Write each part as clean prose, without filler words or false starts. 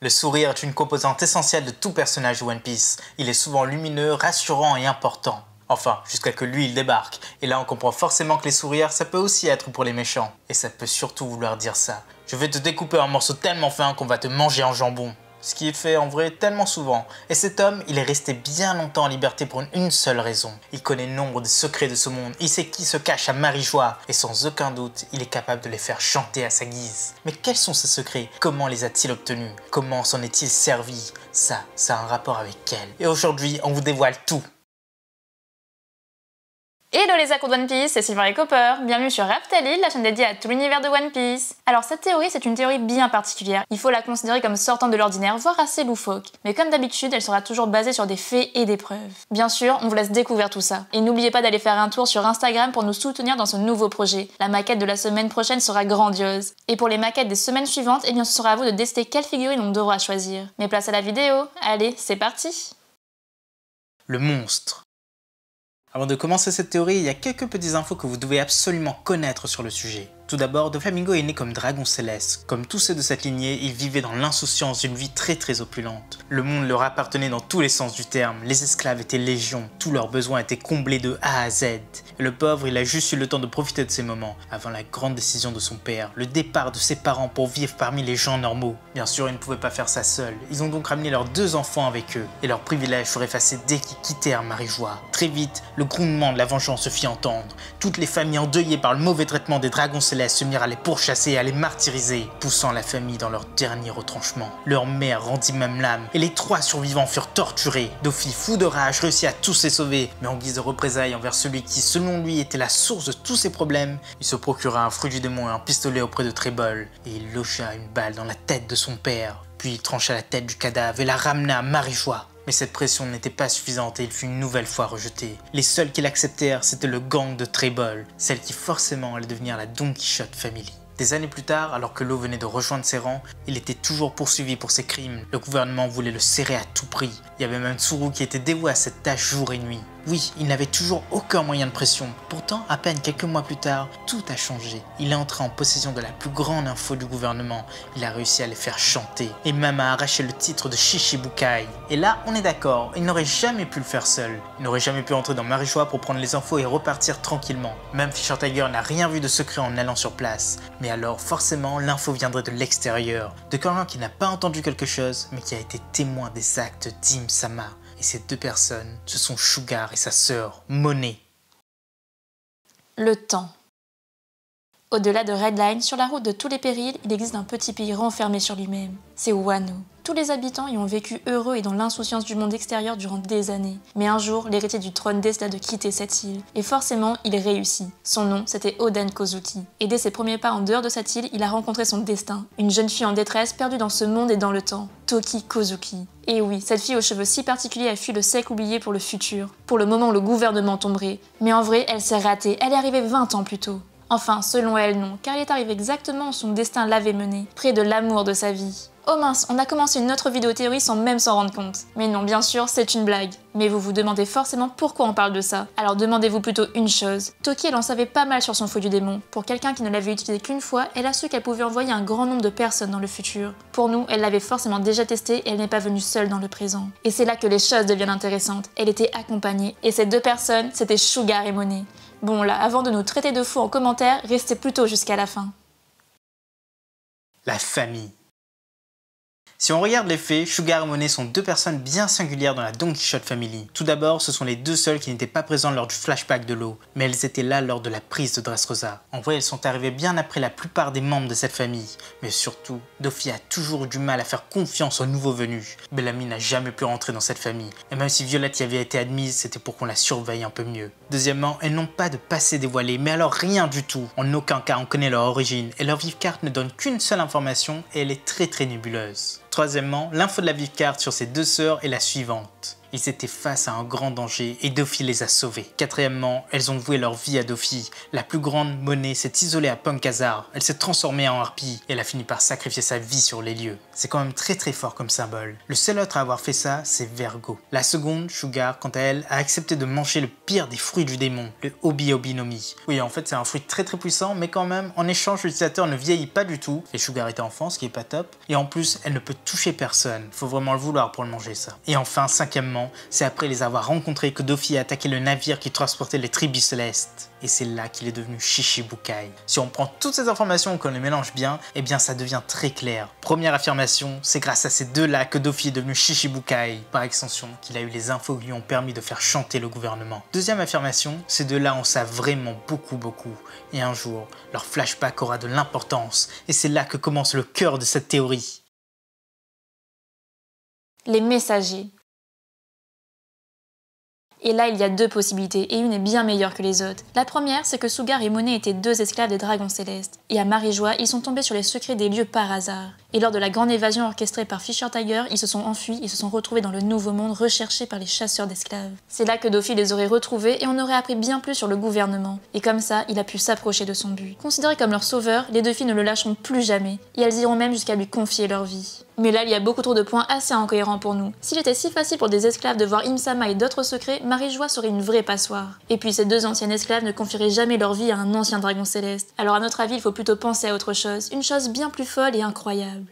Le sourire est une composante essentielle de tout personnage de One Piece. Il est souvent lumineux, rassurant et important. Enfin, jusqu'à que lui il débarque. Et là on comprend forcément que les sourires ça peut aussi être pour les méchants. Et ça peut surtout vouloir dire ça. Je vais te découper un morceau tellement fin qu'on va te manger en jambon. Ce qui est fait en vrai tellement souvent. Et cet homme, il est resté bien longtemps en liberté pour une seule raison. Il connaît nombre des secrets de ce monde, il sait qui se cache à Marijois, et sans aucun doute, il est capable de les faire chanter à sa guise. Mais quels sont ces secrets? Comment les a-t-il obtenus? Comment s'en est-il servi? Ça a un rapport avec elle. Et aujourd'hui, on vous dévoile tout. Hello les accros de One Piece, c'est Silver et Copper, bienvenue sur Raftalil, la chaîne dédiée à tout l'univers de One Piece. Alors cette théorie, c'est une théorie bien particulière, il faut la considérer comme sortant de l'ordinaire, voire assez loufoque. Mais comme d'habitude, elle sera toujours basée sur des faits et des preuves. Bien sûr, on vous laisse découvrir tout ça. Et n'oubliez pas d'aller faire un tour sur Instagram pour nous soutenir dans ce nouveau projet. La maquette de la semaine prochaine sera grandiose. Et pour les maquettes des semaines suivantes, eh bien ce sera à vous de décider quelle figurine on devra choisir. Mais place à la vidéo, allez, c'est parti! Le monstre. Avant de commencer cette théorie, il y a quelques petites infos que vous devez absolument connaître sur le sujet. Tout d'abord, Doflamingo est né comme dragon céleste. Comme tous ceux de cette lignée, il vivait dans l'insouciance d'une vie très opulente. Le monde leur appartenait dans tous les sens du terme, les esclaves étaient légion, tous leurs besoins étaient comblés de A à Z. Et le pauvre, il a juste eu le temps de profiter de ces moments, avant la grande décision de son père, le départ de ses parents pour vivre parmi les gens normaux. Bien sûr, ils ne pouvaient pas faire ça seuls, ils ont donc ramené leurs 2 enfants avec eux, et leurs privilèges furent effacés dès qu'ils quittèrent Marijois. Très vite, le grondement de la vengeance se fit entendre. Toutes les familles endeuillées par le mauvais traitement des dragons célestes se mirent à les pourchasser et à les martyriser, poussant la famille dans leur dernier retranchement. Leur mère rendit même l'âme, et les 3 survivants furent torturés. Doffy, fou de rage, réussit à tous les sauver, mais en guise de représailles envers celui qui, selon lui, était la source de tous ses problèmes, il se procura un fruit du démon et un pistolet auprès de Trebol, et il logea une balle dans la tête de son père. Puis il trancha la tête du cadavre et la ramena à Marijois. Mais cette pression n'était pas suffisante et il fut une nouvelle fois rejeté. Les seuls qui l'acceptèrent, c'était le gang de Trebol, celle qui forcément allait devenir la Don Quichotte Family. Des années plus tard, alors que Law venait de rejoindre ses rangs, il était toujours poursuivi pour ses crimes. Le gouvernement voulait le serrer à tout prix. Il y avait même Tsuru qui était dévoué à cette tâche jour et nuit. Oui, il n'avait toujours aucun moyen de pression. Pourtant, à peine quelques mois plus tard, tout a changé. Il est entré en possession de la plus grande info du gouvernement. Il a réussi à les faire chanter et même à arracher le titre de Shichibukai. Et là, on est d'accord, il n'aurait jamais pu le faire seul. Il n'aurait jamais pu entrer dans Marijois pour prendre les infos et repartir tranquillement. Même Fisher Tiger n'a rien vu de secret en allant sur place. Mais alors, forcément, l'info viendrait de l'extérieur. De quelqu'un qui n'a pas entendu quelque chose, mais qui a été témoin des actes d'Im Sama. Et ces 2 personnes, ce sont Sugar et sa sœur, Monet. Le temps. Au-delà de Redline, sur la route de tous les périls, il existe un petit pays renfermé sur lui-même. C'est Wano. Tous les habitants y ont vécu heureux et dans l'insouciance du monde extérieur durant des années. Mais un jour, l'héritier du trône décida de quitter cette île. Et forcément, il réussit. Son nom, c'était Oden Kozuki. Et dès ses premiers pas en dehors de cette île, il a rencontré son destin. Une jeune fille en détresse perdue dans ce monde et dans le temps. Toki Kozuki. Et oui, cette fille aux cheveux si particuliers a fui le siècle oublié pour le futur. Pour le moment où le gouvernement tomberait. Mais en vrai, elle s'est ratée. Elle est arrivée 20 ans plus tôt. Enfin, selon elle, non, car il est arrivé exactement où son destin l'avait mené, près de l'amour de sa vie. Oh mince, on a commencé une autre vidéo théorie sans même s'en rendre compte. Mais non, bien sûr, c'est une blague. Mais vous vous demandez forcément pourquoi on parle de ça. Alors demandez-vous plutôt une chose. Toki, elle en savait pas mal sur son feu du démon. Pour quelqu'un qui ne l'avait utilisé qu'une fois, elle a su qu'elle pouvait envoyer un grand nombre de personnes dans le futur. Pour nous, elle l'avait forcément déjà testé et elle n'est pas venue seule dans le présent. Et c'est là que les choses deviennent intéressantes. Elle était accompagnée. Et ces 2 personnes, c'était Sugar et Monet. Bon là, avant de nous traiter de fous en commentaire, restez plutôt jusqu'à la fin. La famille. Si on regarde les faits, Sugar et Monet sont 2 personnes bien singulières dans la Don Quichotte Family. Tout d'abord, ce sont les 2 seules qui n'étaient pas présentes lors du flashback de Law, mais elles étaient là lors de la prise de Dressrosa. En vrai, elles sont arrivées bien après la plupart des membres de cette famille. Mais surtout, Doffy a toujours eu du mal à faire confiance aux nouveaux venus. Bellamy n'a jamais pu rentrer dans cette famille, et même si Violette y avait été admise, c'était pour qu'on la surveille un peu mieux. Deuxièmement, elles n'ont pas de passé dévoilé, mais alors rien du tout. En aucun cas on connaît leur origine, et leur vive carte ne donne qu'une seule information, et elle est très nébuleuse. Troisièmement, l'info de la vive carte sur ces 2 sœurs est la suivante. Ils étaient face à un grand danger et Dofi les a sauvés. Quatrièmement, elles ont voué leur vie à Dofi. La plus grande Monet s'est isolée à Punkazar. Elle s'est transformée en harpie et elle a fini par sacrifier sa vie sur les lieux. C'est quand même très fort comme symbole. Le seul autre à avoir fait ça, c'est Vergo. La seconde, Sugar, quant à elle, a accepté de manger le pire des fruits du démon, le Obi Obi no Mi. Oui, en fait, c'est un fruit très puissant, mais quand même, en échange, l'utilisateur ne vieillit pas du tout. Et Sugar était enfant, ce qui est pas top. Et en plus, elle ne peut toucher personne. Faut vraiment le vouloir pour le manger, ça. Et enfin, cinquièmement, c'est après les avoir rencontrés que Dofi a attaqué le navire qui transportait les tribus célestes. Et c'est là qu'il est devenu Shishibukai. Si on prend toutes ces informations et qu'on les mélange bien, eh bien ça devient très clair. Première affirmation, c'est grâce à ces deux-là que Dofi est devenu Shishibukai. Par extension, qu'il a eu les infos qui lui ont permis de faire chanter le gouvernement. Deuxième affirmation, ces deux-là en savent vraiment beaucoup. Et un jour, leur flashback aura de l'importance. Et c'est là que commence le cœur de cette théorie. Les messagers. Et là, il y a deux possibilités, et une est bien meilleure que les autres. La première, c'est que Sugar et Monet étaient deux esclaves des dragons célestes. Et à Marie-Joie, ils sont tombés sur les secrets des lieux par hasard. Et lors de la grande évasion orchestrée par Fisher Tiger, ils se sont enfuis et se sont retrouvés dans le Nouveau Monde recherchés par les chasseurs d'esclaves. C'est là que Dofi les aurait retrouvés et on aurait appris bien plus sur le gouvernement. Et comme ça, il a pu s'approcher de son but. Considérés comme leur sauveur, les deux filles ne le lâcheront plus jamais. Et elles iront même jusqu'à lui confier leur vie. Mais là, il y a beaucoup trop de points assez incohérents pour nous. S'il était si facile pour des esclaves de voir Im-sama et d'autres secrets, Marie-Joie serait une vraie passoire. Et puis ces deux anciennes esclaves ne confieraient jamais leur vie à un ancien dragon céleste. Alors à notre avis, il faut plutôt penser à autre chose, une chose bien plus folle et incroyable.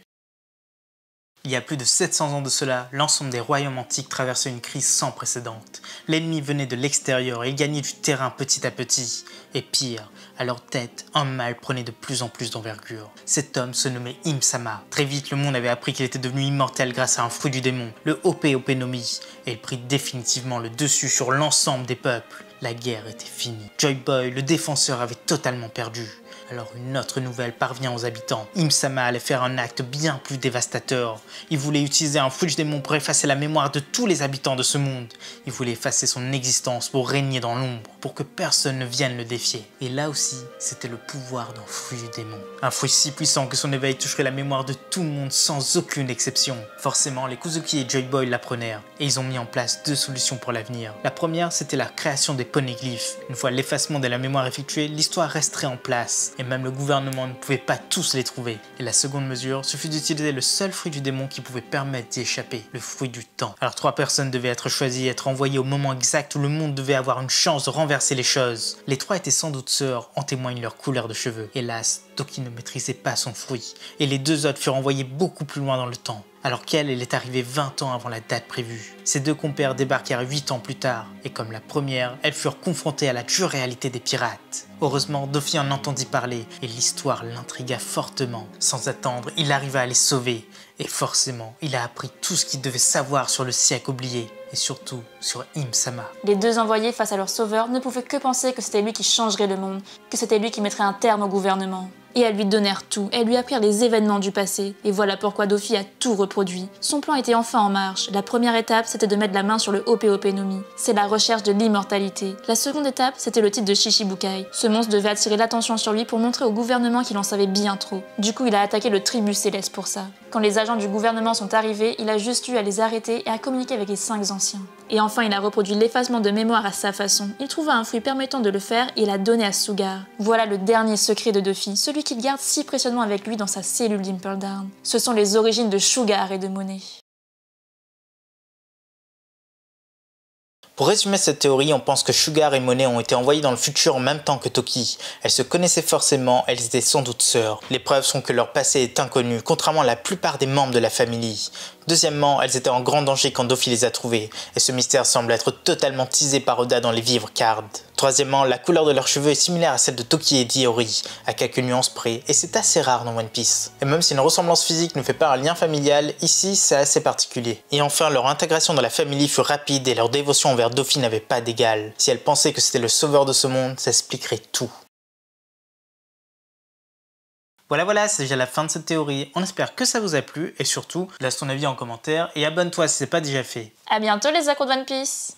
Il y a plus de 700 ans de cela, l'ensemble des royaumes antiques traversait une crise sans précédent. L'ennemi venait de l'extérieur et il gagnait du terrain petit à petit. Et pire, à leur tête, un mal prenait de plus en plus d'envergure. Cet homme se nommait Im-sama. Très vite, le monde avait appris qu'il était devenu immortel grâce à un fruit du démon, le Ope Ope no Mi, et il prit définitivement le dessus sur l'ensemble des peuples. La guerre était finie. Joy Boy, le défenseur, avait totalement perdu. Alors une autre nouvelle parvient aux habitants. Im-sama allait faire un acte bien plus dévastateur. Il voulait utiliser un fruit du démon pour effacer la mémoire de tous les habitants de ce monde. Il voulait effacer son existence pour régner dans l'ombre, pour que personne ne vienne le défier. Et là aussi, c'était le pouvoir d'un fruit du démon. Un fruit si puissant que son éveil toucherait la mémoire de tout le monde sans aucune exception. Forcément, les Kuzuki et Joy Boy l'apprenèrent, et ils ont mis en place deux solutions pour l'avenir. La première, c'était la création des poneglyphes. Une fois l'effacement de la mémoire effectué, l'histoire resterait en place. Et même le gouvernement ne pouvait pas tous les trouver. Et la seconde mesure, ce fut d'utiliser le seul fruit du démon qui pouvait permettre d'y échapper, le fruit du temps. Alors 3 personnes devaient être choisies et être envoyées au moment exact où le monde devait avoir une chance de renverser les choses. Les 3 étaient sans doute sœurs, en témoigne leur couleur de cheveux. Hélas, Toki ne maîtrisait pas son fruit. Et les 2 autres furent envoyés beaucoup plus loin dans le temps. Alors qu'elle est arrivée 20 ans avant la date prévue. Ces 2 compères débarquèrent 8 ans plus tard, et comme la première, elles furent confrontées à la dure réalité des pirates. Heureusement, Dofi en entendit parler, et l'histoire l'intrigua fortement. Sans attendre, il arriva à les sauver, et forcément, il a appris tout ce qu'il devait savoir sur le siècle oublié, et surtout sur Im-sama. Les 2 envoyés face à leur sauveur ne pouvaient que penser que c'était lui qui changerait le monde, que c'était lui qui mettrait un terme au gouvernement. Et elles lui donnèrent tout, elles lui apprirent les événements du passé. Et voilà pourquoi Dofi a tout reproduit. Son plan était enfin en marche. La première étape, c'était de mettre la main sur le Ope Ope no Mi. C'est la recherche de l'immortalité. La seconde étape, c'était le titre de Shishibukai. Ce monstre devait attirer l'attention sur lui pour montrer au gouvernement qu'il en savait bien trop. Du coup, il a attaqué le tribut céleste pour ça. Quand les agents du gouvernement sont arrivés, il a juste eu à les arrêter et à communiquer avec les 5 anciens. Et enfin, il a reproduit l'effacement de mémoire à sa façon. Il trouva un fruit permettant de le faire et l'a donné à Sugar. Voilà le dernier secret de Dofi, celui qu'il garde si précieusement avec lui dans sa cellule d'Impel Down. Ce sont les origines de Sugar et de Monet. Pour résumer cette théorie, on pense que Sugar et Monet ont été envoyés dans le futur en même temps que Toki. Elles se connaissaient forcément, elles étaient sans doute sœurs. Les preuves sont que leur passé est inconnu, contrairement à la plupart des membres de la famille. Deuxièmement, elles étaient en grand danger quand Dofi les a trouvées, et ce mystère semble être totalement teasé par Oda dans les livres Card. Troisièmement, la couleur de leurs cheveux est similaire à celle de Toki et d'Iori, à quelques nuances près, et c'est assez rare dans One Piece. Et même si une ressemblance physique ne fait pas un lien familial, ici c'est assez particulier. Et enfin, leur intégration dans la famille fut rapide et leur dévotion envers Dofi n'avait pas d'égal. Si elles pensaient que c'était le sauveur de ce monde, ça expliquerait tout. Voilà, c'est déjà la fin de cette théorie. On espère que ça vous a plu et surtout, laisse ton avis en commentaire et abonne-toi si c'est pas déjà fait. A bientôt les accros de One Piece!